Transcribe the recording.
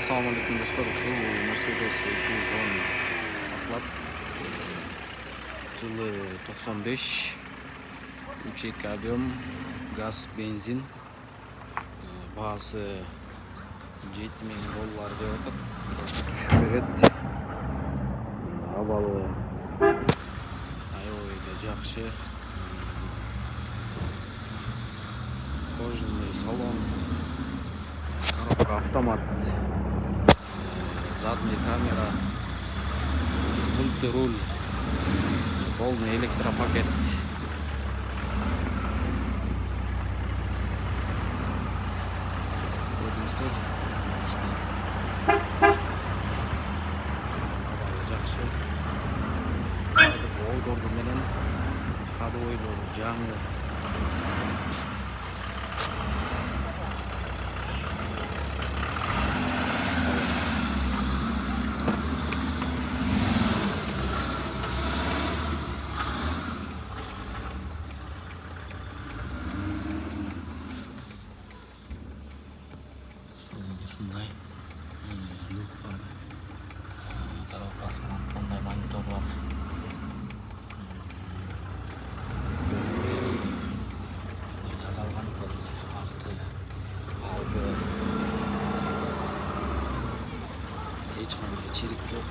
Assalomu alaykum do'stlar. Shu Mercedes 210 sotiladi. Yılı 95. 3.2 объем, gaz, benzin. Бағасы $7000 деп атат. Берет. Абалы айойда жақсы. Кожаный салон. Коробка автомат. Задняя камера. Мультируль. Полный электропакет. Көрдіңіз тоже. Жақсы. Олдорды менен ходовойлор жаңы. Şunday люк var. Tarafta автоматтай монитор var. Şunday жазалган акты алды. Эч кандай чирик жок.